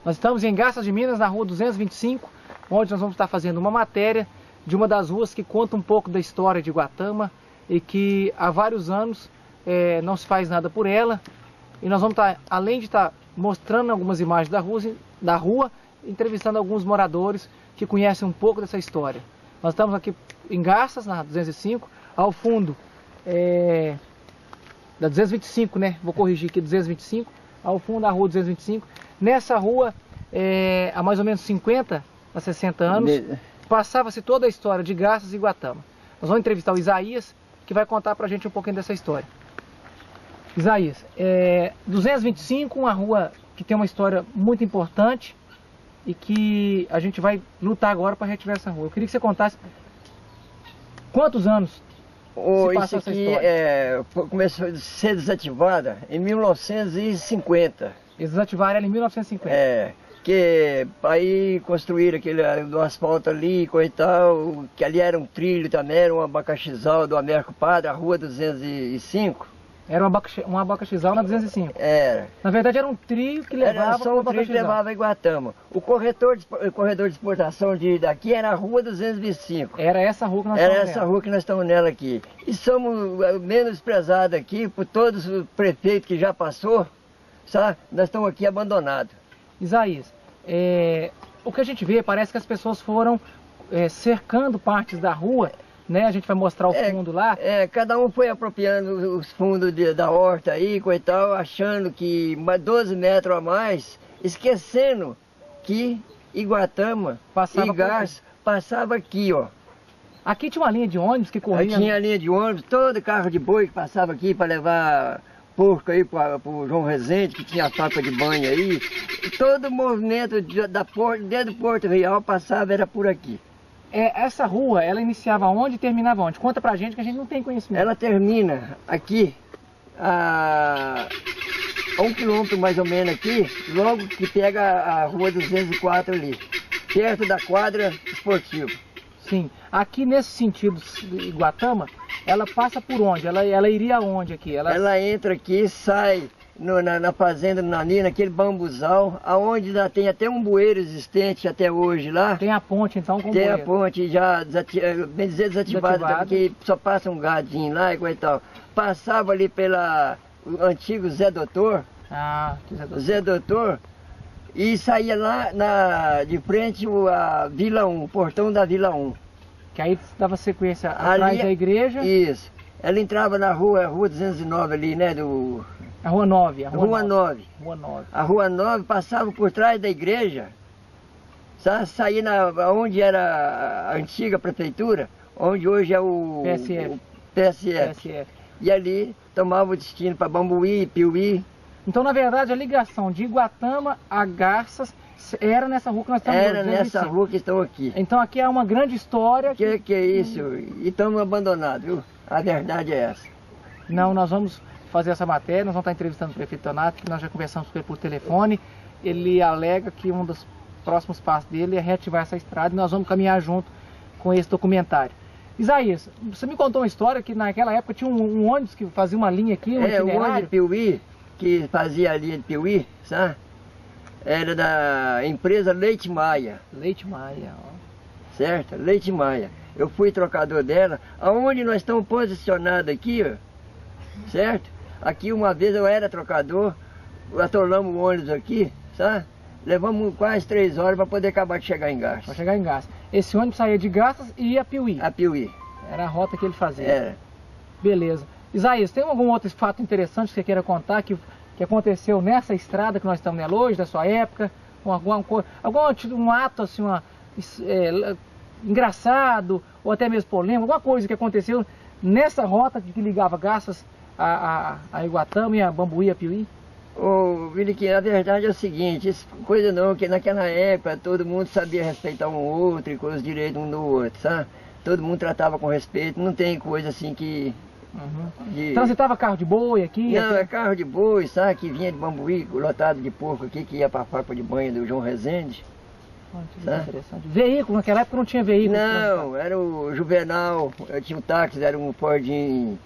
Nós estamos em Garças de Minas, na rua 225, onde nós vamos estar fazendo uma matéria de uma das ruas que conta um pouco da história de Iguatama e que há vários anos não se faz nada por ela. E nós vamos estar, além de estar mostrando algumas imagens da rua, entrevistando alguns moradores que conhecem um pouco dessa história. Nós estamos aqui em Garças, na 205, ao fundo da 225, né? Vou corrigir aqui, 225, ao fundo da rua 225. Nessa rua, há mais ou menos 50 a 60 anos, passava-se toda a história de Garças e Iguatama. Nós vamos entrevistar o Isaías, que vai contar pra gente um pouquinho dessa história. Isaías, 225, uma rua que tem uma história muito importante e que a gente vai lutar agora para reativar essa rua. Eu queria que você contasse quantos anos se passou essa história. Começou a ser desativada em 1950. Eles desativaram ela em 1950. Que aí construíram aquele do asfalto ali, coisa e tal, que ali era um trilho também, era um abacaxizal do Américo Padre, a rua 205. Era um abacaxizal na 205. Era. Na verdade era um trilho que levava era só um trilho que levava a Iguatama. O corredor de exportação daqui era a rua 225. Era essa rua que nós estamos nela. Era essa rua que nós estamos nela aqui. E somos menosprezados aqui por todos os prefeitos que já passou, sabe? Nós estamos aqui abandonados. Isaías, o que a gente vê, parece que as pessoas foram cercando partes da rua, né? A gente vai mostrar o fundo lá. Cada um foi apropriando os fundos da horta aí, coisa e tal, achando que 12 metros a mais, esquecendo que Iguatama e Garças passava aqui, ó. Aqui tinha uma linha de ônibus que corria. Aqui tinha a linha de ônibus, todo carro de boi que passava aqui para levar porco aí para o João Rezende, que tinha a fábrica de banho aí. E todo o movimento desde o Porto Real passava, era por aqui. Essa rua, ela iniciava onde e terminava onde? Conta pra gente que a gente não tem conhecimento. Ela termina aqui, a 1 quilômetro mais ou menos aqui, logo que pega a rua 204 ali, perto da quadra esportiva. Sim, aqui nesse sentido, Iguatama, ela passa por onde? Ela iria aonde aqui? Ela entra aqui, sai na fazenda, naquele bambuzal, aonde tem até um bueiro existente até hoje lá. Tem a ponte então com Tem bueiro. a ponte já, bem dizer, desativada, porque só passa um gadinho lá e coisa e tal. Passava ali pela o antigo Zé Doutor. Que Zé Doutor. Zé Doutor. E saía lá de frente a Vila 1, o portão da Vila 1. Que aí dava sequência atrás da igreja. Isso. Ela entrava na rua 209 ali, né? A Rua 9. Rua 9. A Rua 9 passava por trás da igreja, saía onde era a antiga prefeitura, onde hoje é o PSF. E ali tomava o destino para Bambuí, Piuí. Então, na verdade, a ligação de Iguatama a Garças era nessa rua que nós estamos. Era nessa rua que estão aqui. Então aqui é uma grande história. Que é isso? E estamos abandonados, viu? A verdade é essa. Não, nós vamos fazer essa matéria, nós vamos estar entrevistando o prefeito Donato, que nós já conversamos com ele por telefone. Ele alega que um dos próximos passos dele é reativar essa estrada e nós vamos caminhar junto com esse documentário. Isaías, você me contou uma história que naquela época tinha um ônibus que fazia uma linha aqui, um itinerário. O ônibus de Piuí, que fazia a linha de Piuí, sabe? Era da empresa Leite Maia. Leite Maia, ó. Certo? Leite Maia. Eu fui trocador dela. Aonde nós estamos posicionados aqui, ó, certo? Aqui uma vez eu era trocador, atolamos o ônibus aqui, sabe? Levamos quase 3 horas para poder acabar de chegar em Garças. Para chegar em Garças. Esse ônibus saía de Garças e ia a Piuí. A Piuí. Era a rota que ele fazia. Era. Beleza. Isaías, tem algum outro fato interessante que você queira contar que aconteceu nessa estrada que nós estamos nela hoje, da sua época? Algum ato assim, engraçado, ou até mesmo polêmico, alguma coisa que aconteceu nessa rota que ligava Garças a Iguatama e a Bambuí, a Piuí? Vilique, a verdade é o seguinte, coisa não, que naquela época todo mundo sabia respeitar um outro e com os direitos um do outro, sabe? Todo mundo tratava com respeito, não tem coisa assim que... Transitava carro de boi aqui? Não, é carro de boi, sabe? Que vinha de Bambuí, lotado de porco aqui, que ia para a fábrica de banho do João Rezende. Interessante. Veículo, naquela época não tinha veículo? Não, era o Juvenal, eu tinha um táxi, era um Fordinho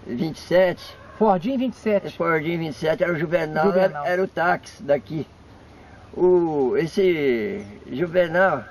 27. Fordinho 27? Fordinho 27, era o Juvenal. Era o táxi daqui. Esse Juvenal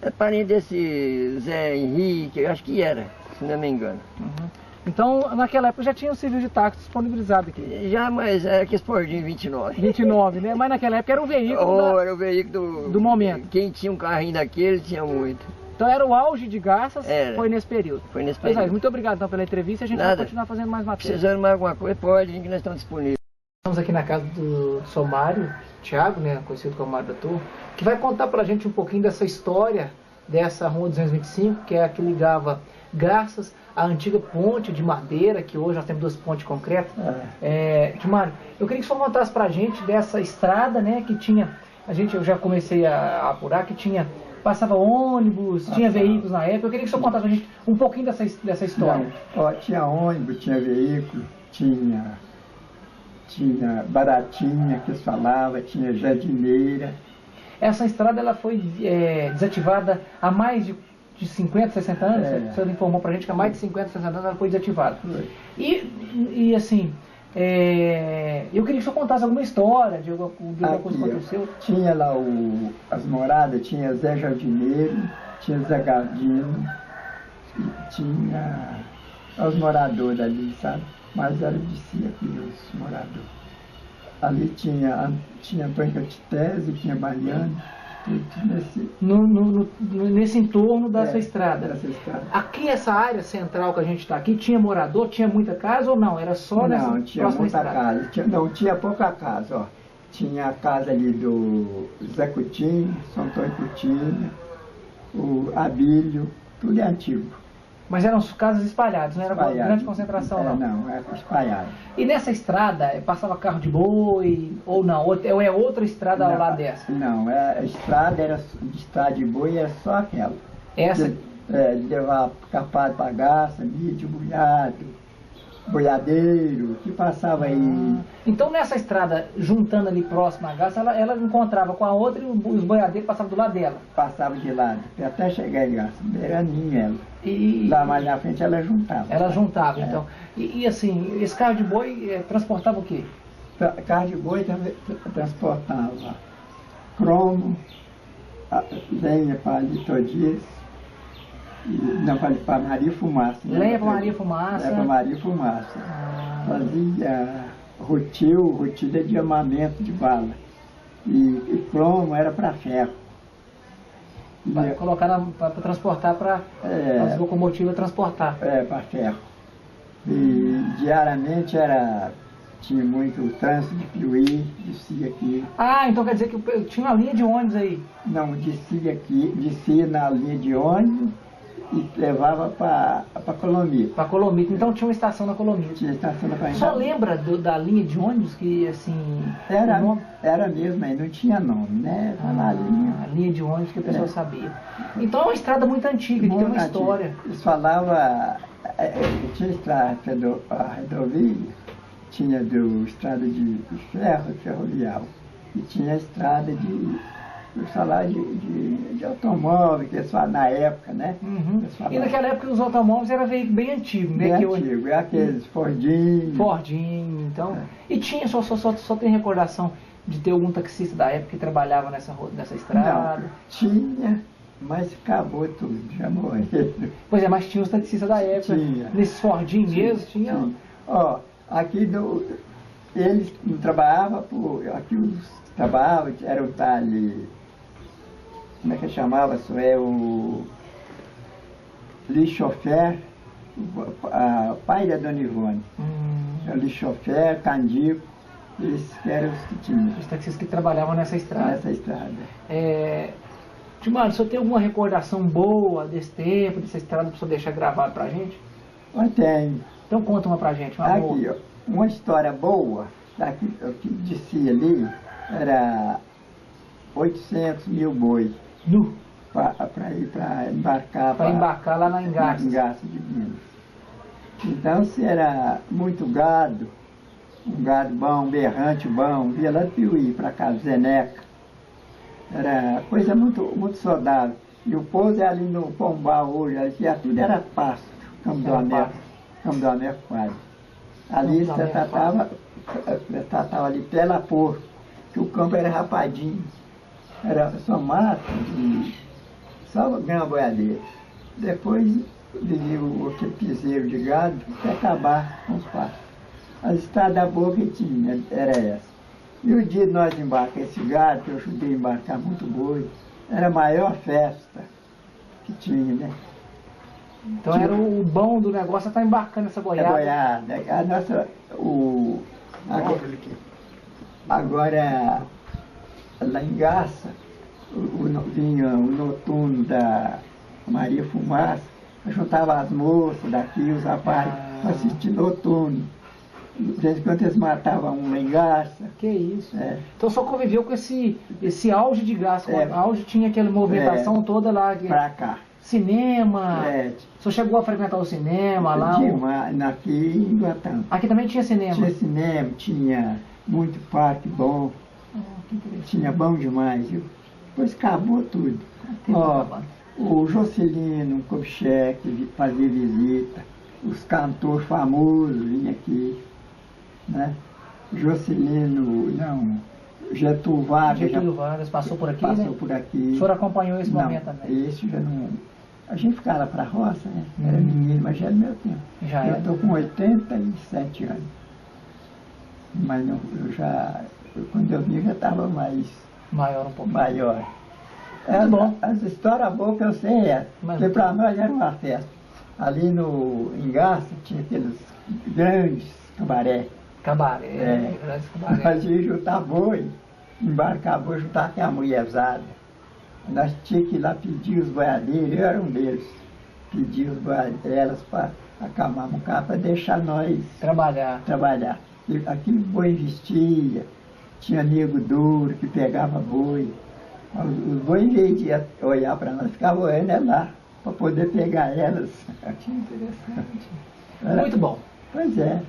é parente desse Zé Henrique, eu acho que era, se não me engano. Uhum. Então, naquela época já tinha o serviço de táxi disponibilizado aqui? Já, mas era aquele Fordinho 29. 29, né? Mas naquela época era o veículo era o veículo do momento. Quem tinha um carrinho daquele tinha muito. Então era o auge de Garças, foi nesse período. Foi nesse período. Muito obrigado então, pela entrevista, a gente vai continuar fazendo mais matéria. Precisando mais alguma coisa, pode, que nós estamos disponíveis. Estamos aqui na casa do seu Mário, Thiago, né, conhecido como Mário da Torre, que vai contar pra gente um pouquinho dessa história dessa Rua 225, que é a que ligava Garças à antiga ponte de madeira, que hoje nós temos 2 pontes concretas. Mário, eu queria que o senhor contasse pra gente dessa estrada, né, que tinha, eu já comecei a apurar, que passava ônibus, tinha veículos na época. Eu queria que o senhor contasse pra gente um pouquinho dessa história. Não, tinha ônibus, tinha veículo, tinha baratinha, que se falava, tinha jardineira. Essa estrada ela foi desativada há mais de 50, 60 anos? O senhor informou pra gente que há mais de 50, 60 anos ela foi desativada. E assim, eu queria que o senhor contasse alguma história de alguma coisa que aconteceu. Tinha lá as moradas, tinha Zé Jardineiro, tinha Zé Gardino, tinha os moradores ali, sabe? Mas era de si aqui os moradores. Ali tinha Antônio Catitese, tinha Baiano, tudo nesse entorno dessa estrada. Dessa estrada. Aqui, essa área central que a gente está aqui, tinha morador, tinha muita casa ou não? Era só nessa Não, tinha muita casa. Tinha pouca casa, ó. Tinha a casa ali do Zé Coutinho, São Antônio Coutinho, o Abílio, tudo é antigo. Mas eram casas espalhadas, não era uma grande concentração, não? Não, era espalhado. E nessa estrada, passava carro de boi ou não? Ou é outra estrada ao lado dessa? Não, a estrada de boi era só aquela. Essa? De levar capado para garça, milho, boiadeiro, que passava aí. Então nessa estrada, juntando ali próximo à garça, ela encontrava com a outra e os boiadeiros passavam do lado dela? Passava de lado, até chegar em garça, beiradinha ela. Lá mais na frente ela juntava. Ela juntava, então. E assim, esse carro de boi transportava o quê? Carro de boi também transportava cromo, lenha para litodias, não, para Maria Fumaça. Lenha para Maria Fumaça. Para Maria Fumaça. Fazia rotilha de armamento de bala. E cromo era para ferro. Para colocar para transportar, para as locomotivas transportar. Para ferro. E diariamente tinha muito trânsito de Piuí, descia aqui. Então quer dizer que tinha uma linha de ônibus aí? Não, descia na linha de ônibus e levava para Colomita. Para Colomita, então tinha uma estação na Colomita. Tinha estação na Colomita. Só lembra da linha de ônibus que assim... Era mesmo, aí não tinha nome, né? A linha de ônibus que a pessoa sabia. Então é uma estrada muito antiga, que tem uma história. Eles falavam, tinha estrada, a rodovia, tinha estrada de ferro, ferroviário, e tinha a estrada de automóvel, que eles falam na época, né? E naquela época os automóveis eram veículos bem antigos, né? Bem antigo, aqueles Fordinho, então. E tinha, só tem recordação de ter algum taxista da época que trabalhava nessa estrada? Não, tinha, mas acabou tudo, já morreu. Pois é, mas tinha os taxistas da época, nesses Fordinho mesmo, tinha... Ó, aqui eles não trabalhavam, aqui os trabalhavam, era o talhe, como é que chamava isso? O lixofer, o pai da Dona Ivone. O lixofer, Candico, eles eram os que tinham. Os taxistas que trabalhavam nessa estrada. Nessa estrada. Timário, o senhor tem alguma recordação boa desse tempo, dessa estrada, para o senhor deixar gravado pra gente? Eu tenho. Então conta uma pra gente, aqui, ó, uma história boa, aqui, o que descia ali, era 800 mil boi. Para embarcar. Para embarcar lá na Engarça. Na Engarça de Minas. Então, se era muito gado, um gado bom, um berrante bom, via lá de Piuí para cá, Zeneca. Era coisa muito, muito saudável. E o pouso é ali no Pombal hoje, ali tudo era pasto, Campo do Américo quase. Ali você tratava ali pela porco. que o campo era rapadinho. Era só mato e só ganhar boiadeiro. Depois veio aquele piseiro de gado para acabar com os pastos. A estrada boa que tinha era essa. E o dia de nós embarcar esse gado, que eu ajudei a embarcar muito boi, era a maior festa que tinha, né? Então era o bom do negócio estar embarcando essa boiada. A boiada. A nossa. Agora, lá em Garça, vinha o noturno da Maria Fumaça, juntava as moças daqui, os rapazes, para assistir noturno. De vez em quando eles matavam um lá em Garça. Que isso. É. Então só conviveu com esse auge de Garça. O auge tinha aquela movimentação toda lá. Pra cá. Cinema. O senhor chegou a frequentar o cinema lá? Aqui em Guatama. Aqui também tinha cinema? Tinha cinema, tinha muito parque bom. Tinha bom demais, viu? Depois acabou tudo. O Jocelino Kubitschek fazia visita, os cantores famosos vinham aqui, né? Getúlio Vargas passou por aqui, passou né? por aqui. O senhor acompanhou esse momento também? Esse já não... A gente ficava para a roça, né? Era menino, mas já era meu tempo. Eu estou com 87 anos. Mas não, quando eu vi, já estava mais... Maior um pouco. Maior. Bom. As histórias boas que eu sei porque para nós era uma festa. Ali em Garça tinha aqueles grandes cabaré. Grandes cabaré. Nós íamos juntar boi, embarcar boi, juntar com a mulherzada. Nós tínhamos que ir lá pedir os boiadeiros, eu era um deles. Pedir os boiadeiros para acalmar o carro, para deixar nós trabalhar. E aquele boi investia, tinha nego duro que pegava boi. Os boi, em vez de olhar para nós, ficavam olhando lá, para poder pegar elas. Que interessante. Muito bom. Pois é.